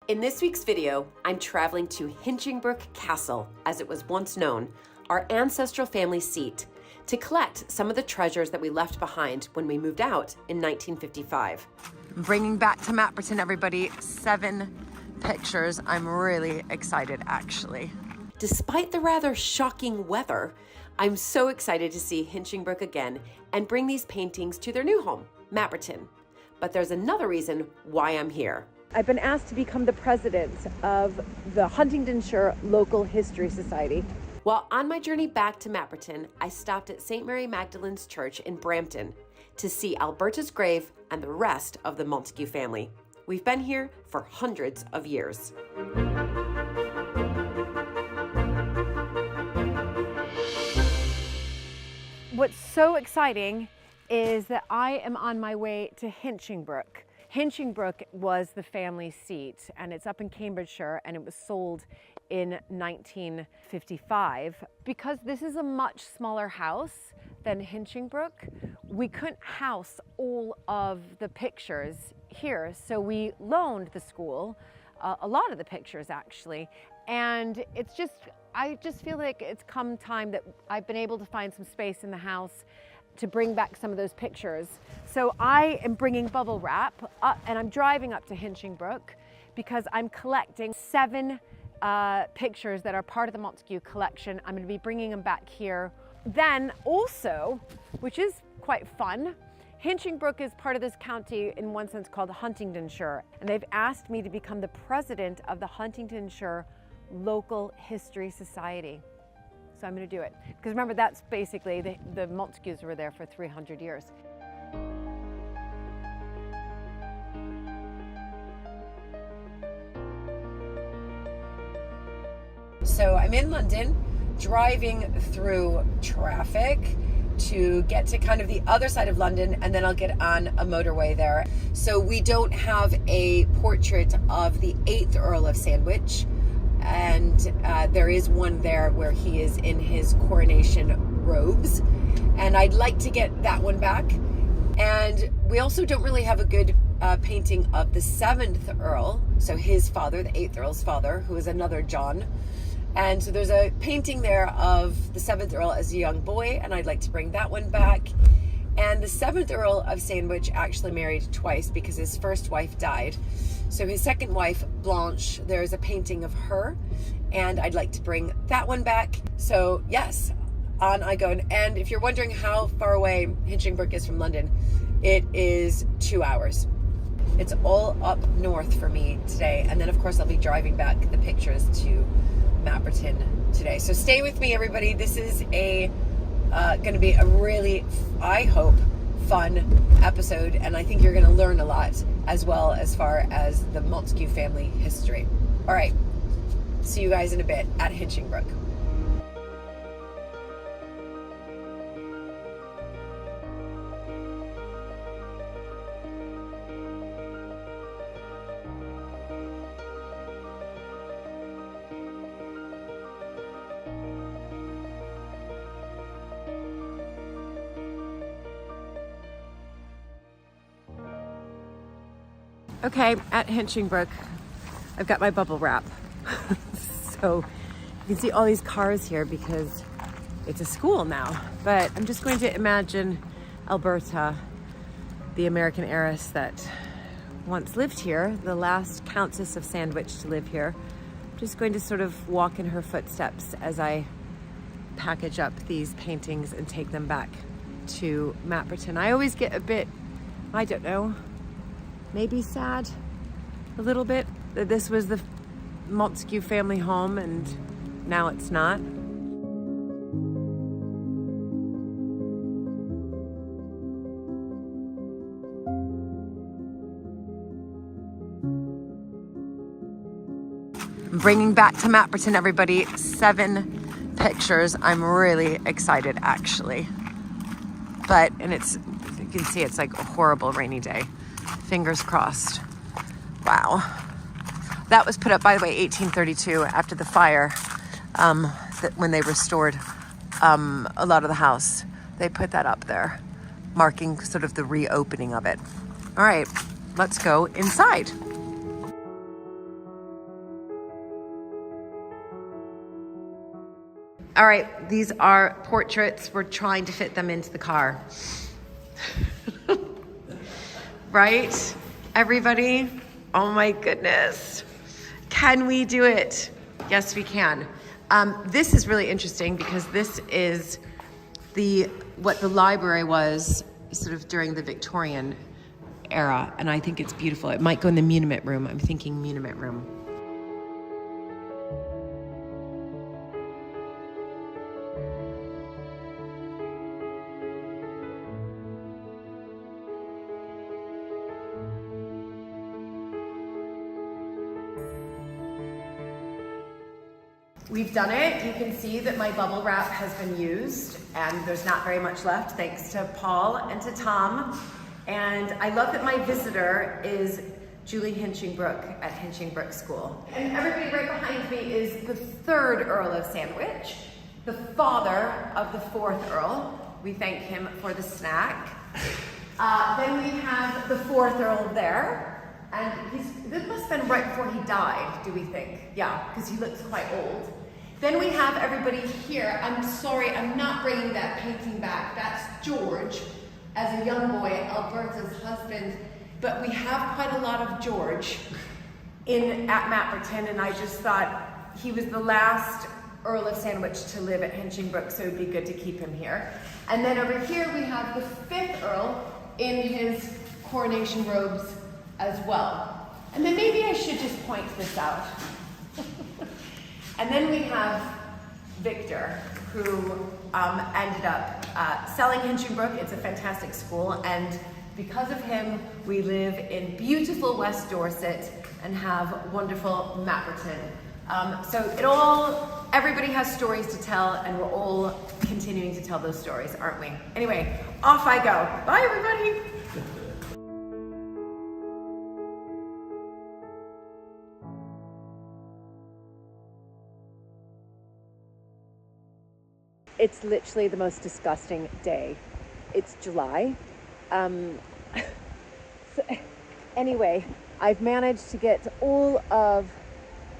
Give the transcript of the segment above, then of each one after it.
In this week's video, I'm traveling to Hinchingbrooke Castle, as it was once known, our ancestral family seat, to collect some of the treasures that we left behind when we moved out in 1955. Bringing back to Mapperton, everybody, 7 pictures. I'm really excited, actually. Despite the rather shocking weather, I'm so excited to see Hinchingbrooke again and bring these paintings to their new home, Mapperton. But there's another reason why I'm here. I've been asked to become the president of the Huntingdonshire Local History Society. While on my journey back to Mapperton, I stopped at St. Mary Magdalene's Church in Brampton to see Alberta's grave and the rest of the Montague family. We've been here for hundreds of years. What's so exciting is that I am on my way to Hinchingbrooke. Hinchingbrooke was the family seat, and it's up in Cambridgeshire, and it was sold in 1955. Because this is a much smaller house than Hinchingbrooke, we couldn't house all of the pictures here, so we loaned the school a lot of the pictures, actually. And I just feel like it's come time that I've been able to find some space in the house to bring back some of those pictures. So I am bringing bubble wrap up, and I'm driving up to Hinchingbrooke because I'm collecting 7 pictures that are part of the Montague collection. I'm gonna be bringing them back here. Then also, which is quite fun, Hinchingbrooke is part of this county in one sense called Huntingdonshire, and they've asked me to become the president of the Huntingdonshire Local History Society. So I'm going to do it. Because remember, that's basically, the Montagues were there for 300 years. So I'm in London, driving through traffic to get to kind of the other side of London, and then I'll get on a motorway there. So we don't have a portrait of the 8th Earl of Sandwich, and there is one there where he is in his coronation robes, and I'd like to get that one back. And we also don't really have a good painting of the 7th Earl, so his father, the 8th Earl's father, who is another John. And so there's a painting there of the 7th Earl as a young boy, and I'd like to bring that one back. And the 7th Earl of Sandwich actually married twice because his first wife died. So his second wife, Blanche, there's a painting of her, and I'd like to bring that one back. So yes, on I go. And if you're wondering how far away Hinchingbrooke is from London, it is 2 hours. It's all up north for me today. And then of course I'll be driving back the pictures to Mapperton today. So stay with me, everybody. This is going to be a really, I hope, fun episode, and I think you're going to learn a lot as well as far as the Montague family history. All right, see you guys in a bit at Hinchingbrooke. Okay, at Hinchingbrooke, I've got my bubble wrap. So you can see all these cars here because it's a school now. But I'm just going to imagine Alberta, the American heiress that once lived here, the last Countess of Sandwich to live here. I'm just going to sort of walk in her footsteps as I package up these paintings and take them back to Mapperton. I always get a bit, I don't know, maybe sad a little bit that this was the Montague family home and now it's not. Bringing back to Mapperton, everybody, 7 pictures. I'm really excited, actually. And you can see it's like a horrible rainy day. Fingers crossed. Wow. That was put up, by the way, 1832 after the fire, when they restored a lot of the house. They put that up there, marking sort of the reopening of it. All right, let's go inside. All right, these are portraits. We're trying to fit them into the car. Right, everybody? Oh my goodness. Can we do it? Yes, we can. This is really interesting because this is what the library was sort of during the Victorian era, and I think it's beautiful. It might go in the Muniment room. I'm thinking Muniment room. We've done it. You can see that my bubble wrap has been used and there's not very much left thanks to Paul and to Tom. And I love that my visitor is Julie Hinchingbrooke at Hinchingbrooke School. And everybody right behind me is the 3rd Earl of Sandwich, the father of the 4th Earl. We thank him for the snack. Then we have the 4th Earl there. And this must have been right before he died, do we think? Yeah, because he looks quite old. Then we have everybody here. I'm sorry, I'm not bringing that painting back. That's George, as a young boy, Alberta's husband. But we have quite a lot of George at Mapperton, and I just thought he was the last Earl of Sandwich to live at Hinchingbrooke, so it'd be good to keep him here. And then over here we have the 5th Earl in his coronation robes as well. And then maybe I should just point this out. And then we have Victor, who ended up selling Hinchingbrooke. It's a fantastic school, and because of him, we live in beautiful West Dorset and have wonderful Mapperton. So everybody has stories to tell, and we're all continuing to tell those stories, aren't we? Anyway, off I go. Bye, everybody. It's literally the most disgusting day. It's July. Anyway, I've managed to get all of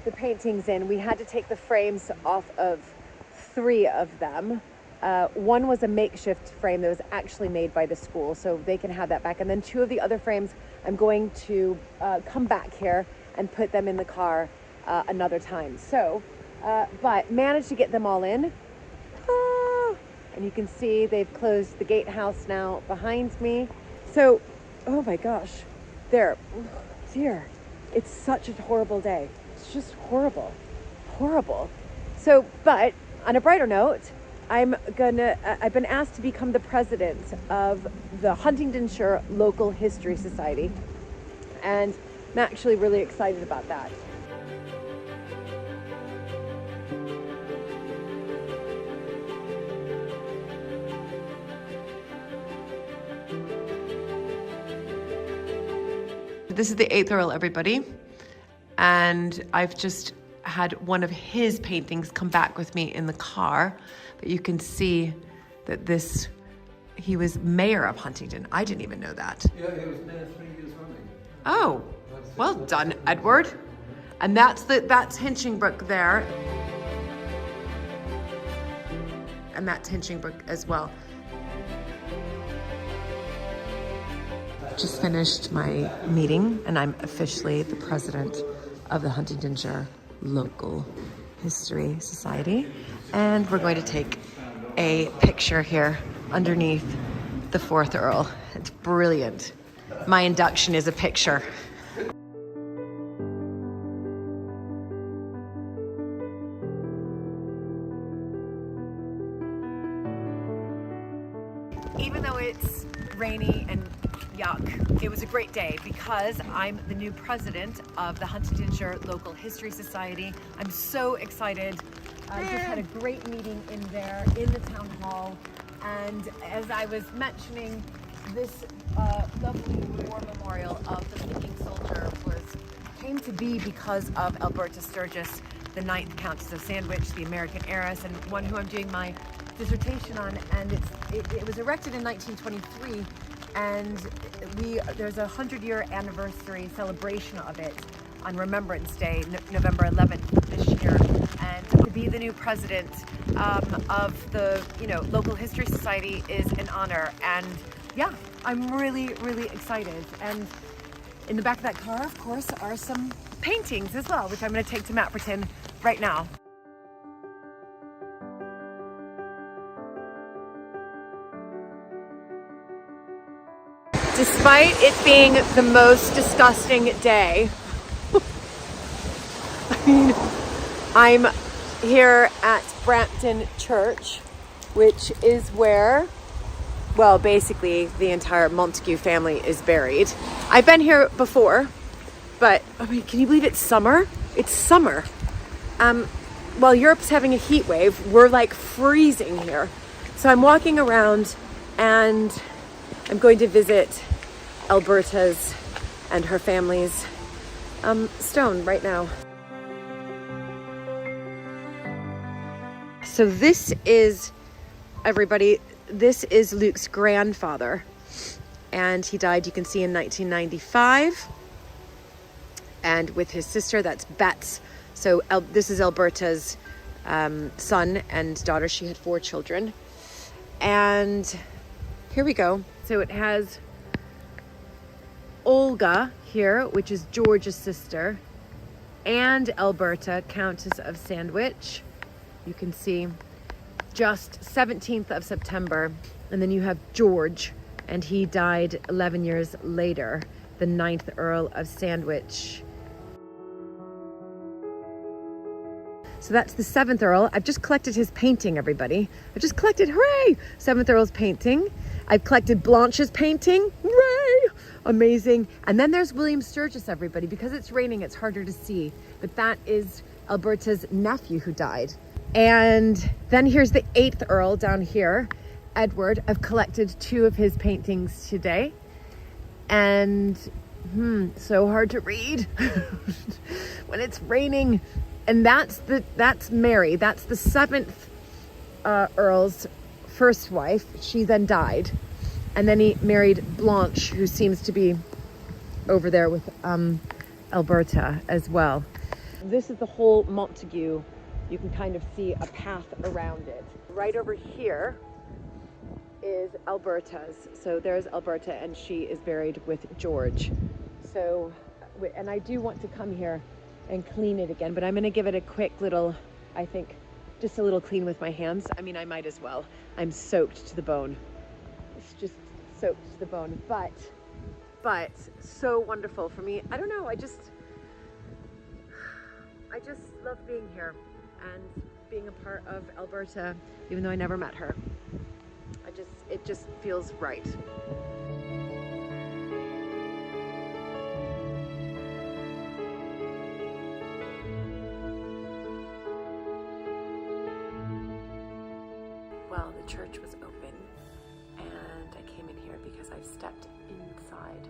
the paintings in. We had to take the frames off of 3 of them. One was a makeshift frame that was actually made by the school, so they can have that back. And then 2 of the other frames, I'm going to come back here and put them in the car another time. So, but managed to get them all in. And you can see they've closed the gatehouse now behind me. So, oh my gosh, there, dear, it's such a horrible day. It's just horrible, horrible. So, but on a brighter note, I've been asked to become the president of the Huntingdonshire Local History Society. And I'm actually really excited about that. This is the 8th Earl, everybody. And I've just had one of his paintings come back with me in the car. But you can see that he was mayor of Huntingdon. I didn't even know that. Yeah, he was mayor 3 years running. Oh, well done, Edward. And that's Hinchingbrooke there. And that's Hinchingbrooke as well. Just finished my meeting, and I'm officially the president of the Huntingdonshire Local History Society. And we're going to take a picture here underneath the 4th Earl. It's brilliant. My induction is a picture. Even though it's rainy and yuck, it was a great day because I'm the new president of the Huntingdonshire Local History Society. I'm so excited. I just had a great meeting in there in the town hall, and as I was mentioning, this lovely war memorial of the Viking soldier came to be because of Alberta Sturgis, the 9th Countess of Sandwich, the American heiress, and one who I'm doing my dissertation on. And it was erected in 1923, and there's a 100-year anniversary celebration of it on Remembrance Day, November 11th this year. and to be the new president of the local history society is an honor. And yeah, I'm really, really excited. And in the back of that car, of course, are some paintings as well, which I'm going to take to Mapperton right now. Despite it being the most disgusting day, I'm here at Brampton Church, which is where, well, basically the entire Montague family is buried. I've been here before, but I mean, can you believe it's summer? It's summer. While Europe's having a heat wave, we're like freezing here. So I'm walking around and I'm going to visit Alberta's and her family's stone right now. So this is, everybody, this is Luke's grandfather, and he died, you can see, in 1995, and with his sister, that's Bets. So this is Alberta's son and daughter. She had 4 children, and here we go. So it has Olga here, which is George's sister, and Alberta, Countess of Sandwich. You can see just 17th of September. And then you have George, and he died 11 years later, the 9th Earl of Sandwich. So that's the 7th Earl. I've just collected his painting, everybody. I've just collected, hooray, 7th Earl's painting. I've collected Blanche's painting, hooray, amazing. And then there's William Sturgis, everybody. Because it's raining, it's harder to see. But that is Alberta's nephew who died. And then here's the 8th Earl down here, Edward. I've collected 2 of his paintings today. And so hard to read when it's raining. And that's Mary. That's the 7th Earl's first wife. She then died. And then he married Blanche, who seems to be over there with Alberta as well. This is the whole Montague. You can kind of see a path around it. Right over here is Alberta's. So there's Alberta, and she is buried with George. So, and I do want to come here and clean it again, but I'm gonna give it a quick little, I think, just a little clean with my hands. I mean, I might as well. I'm soaked to the bone. It's just soaked to the bone, but so wonderful for me. I don't know, I just love being here and being a part of Alberta, even though I never met her. It just feels right. Well, the church was open, and I came in here because I've stepped inside,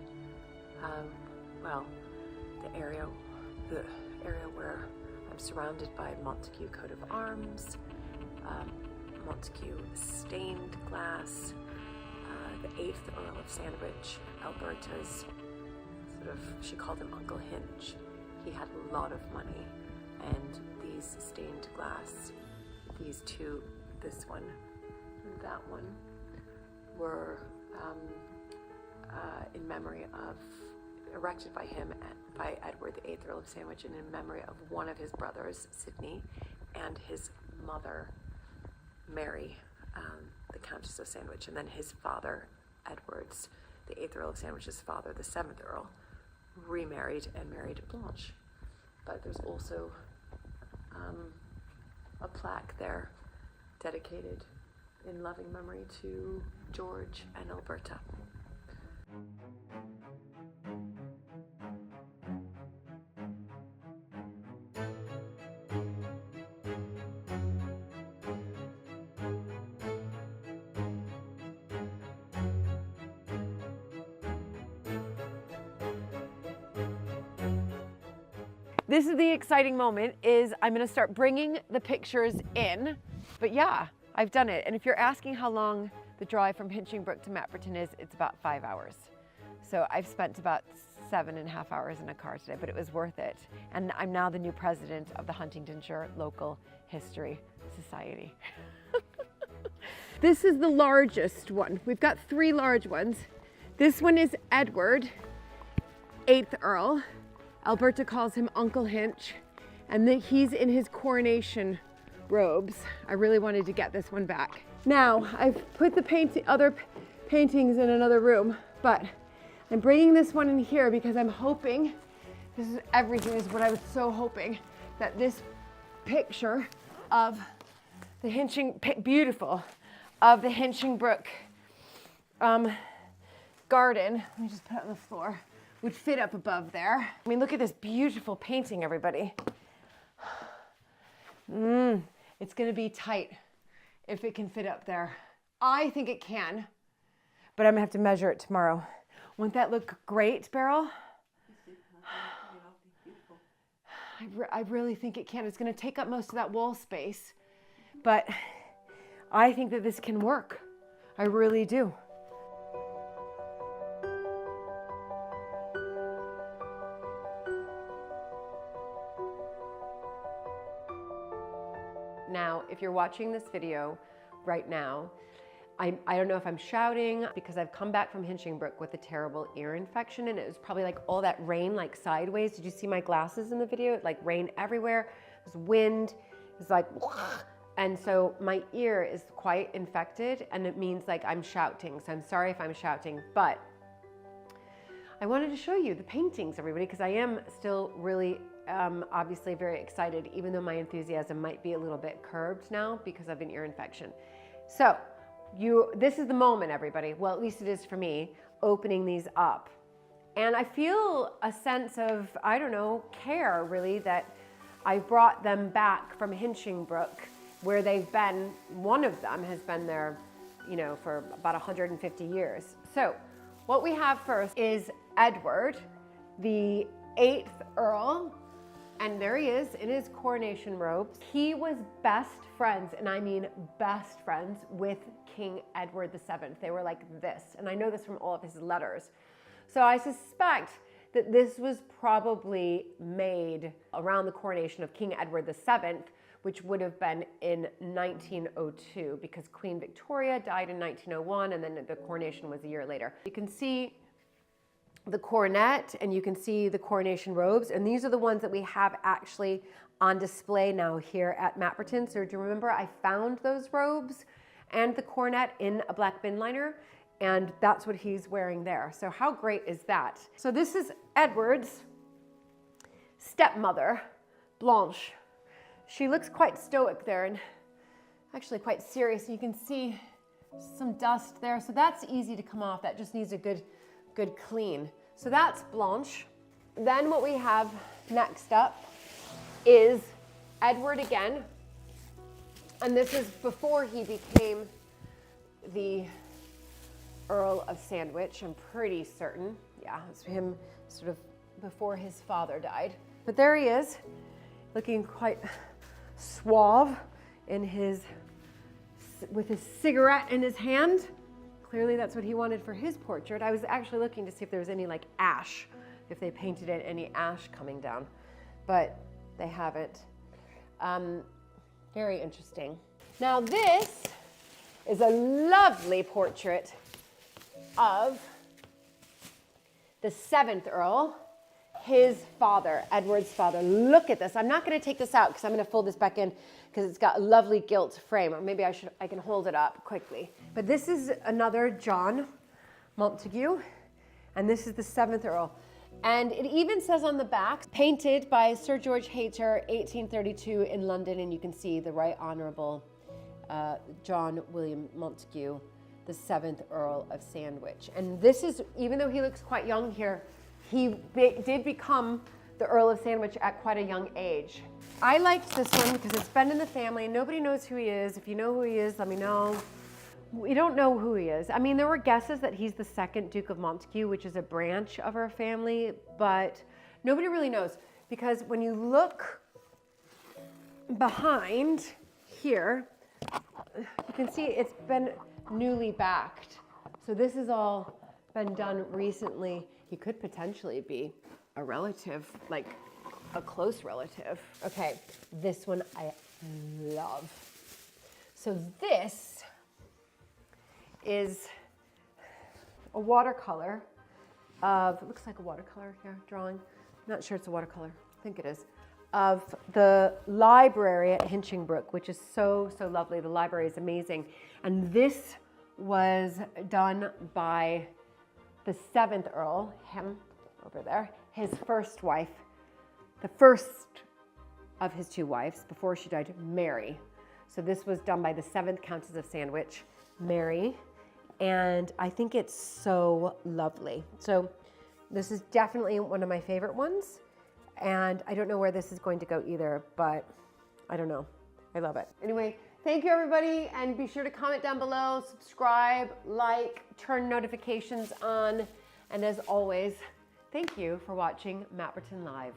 the area where I'm surrounded by Montague coat of arms, Montague stained glass, the 8th Earl of Sandwich, Alberta's she called him Uncle Hinch. He had a lot of money, and these stained glass, these 2, this one and that one, were in memory of, erected by him, by Edward, the 8th Earl of Sandwich, and in memory of one of his brothers, Sidney, and his mother, Mary, the Countess of Sandwich, and then his father, Edward's, the 8th Earl of Sandwich's father, the 7th Earl, remarried and married Blanche. But there's also a plaque there dedicated in loving memory to George and Alberta. This is the exciting moment, is I'm gonna start bringing the pictures in. But yeah, I've done it. And if you're asking how long the drive from Hinchingbrooke to Mapperton is, it's about 5 hours. So I've spent about 7.5 hours in a car today, but it was worth it. And I'm now the new president of the Huntingdonshire Local History Society. This is the largest one. We've got 3 large ones. This one is Edward, 8th Earl. Alberta calls him Uncle Hinch, and he's in his coronation robes. I really wanted to get this one back. Now, I've put the other paintings in another room, but I'm bringing this one in here because I'm hoping, this is everything, is what I was so hoping, that this picture of the beautiful, of the Hinchingbrooke garden, let me just put it on the floor, would fit up above there. I mean, look at this beautiful painting, everybody. It's gonna be tight if it can fit up there. I think it can, but I'm gonna have to measure it tomorrow. Won't that look great, Beryl? I really think it can. It's gonna take up most of that wall space, but I think that this can work. I really do. Now, if you're watching this video right now, I don't know if I'm shouting because I've come back from Hinchingbrooke with a terrible ear infection, and it was probably like all that rain like sideways. Did you see my glasses in the video? It like rain everywhere. There's wind. It's like, and so my ear is quite infected, and it means like I'm shouting. So I'm sorry if I'm shouting, but I wanted to show you the paintings, everybody, because I am still really obviously very excited, even though my enthusiasm might be a little bit curbed now because of an ear infection. So this is the moment, everybody. Well, at least it is for me, opening these up. And I feel a sense of, I don't know, care really that I brought them back from Hinchingbrooke, where they've been, one of them has been there, you know, for about 150 years. So what we have first is Edward, the 8th Earl, and there he is in his coronation robes. He was best friends, and I mean best friends, with King Edward VII. They were like this, and I know this from all of his letters. So I suspect that this was probably made around the coronation of King Edward VII, which would have been in 1902, because Queen Victoria died in 1901, and then the coronation was a year later. You can see the coronet, and you can see the coronation robes, and these are the ones that we have actually on display now here at Mapperton. So do you remember I found those robes and the coronet in a black bin liner, and that's what he's wearing there. So how great is that? So this is Edward's stepmother, Blanche. She looks quite stoic there and actually quite serious. You can see some dust there, so that's easy to come off. That just needs a good clean. So that's Blanche. Then what we have next up is Edward again. And this is before he became the Earl of Sandwich, I'm pretty certain. Yeah, it's him sort of before his father died. But there he is, looking quite suave with his cigarette in his hand. Clearly that's what he wanted for his portrait. I was actually looking to see if there was any like ash, if they painted in any ash coming down, but they haven't. Very interesting. Now this is a lovely portrait of the 7th Earl, his father, Edward's father. Look at this. I'm not going to take this out because I'm going to fold this back in because it's got a lovely gilt frame, or maybe I can hold it up quickly. But this is another John Montague, and this is the 7th Earl. And it even says on the back, painted by Sir George Hayter, 1832 in London, and you can see the Right Honourable John William Montague, the 7th Earl of Sandwich. And this is, even though he looks quite young here, he did become the Earl of Sandwich at quite a young age. I liked this one because it's been in the family and nobody knows who he is. If you know who he is, let me know. We don't know who he is. I mean, there were guesses that he's the 2nd Duke of Montague, which is a branch of our family, but nobody really knows, because when you look behind here, you can see it's been newly backed. So this has all been done recently. He could potentially be a relative, like a close relative. Okay, this one I love. So this is a watercolor of, it looks like a watercolor here, drawing. I'm not sure it's a watercolor, I think it is, of the library at Hinchingbrooke, which is so, so lovely. The library is amazing. And this was done by the 7th Earl, him over there, his first wife, the first of his 2 wives before she died, Mary. So this was done by the 7th Countess of Sandwich, Mary, and I think it's so lovely. So this is definitely one of my favorite ones, and I don't know where this is going to go either, but I don't know. I love it. Anyway, thank you everybody, and be sure to comment down below, subscribe, like, turn notifications on, and as always, thank you for watching Mapperton Live.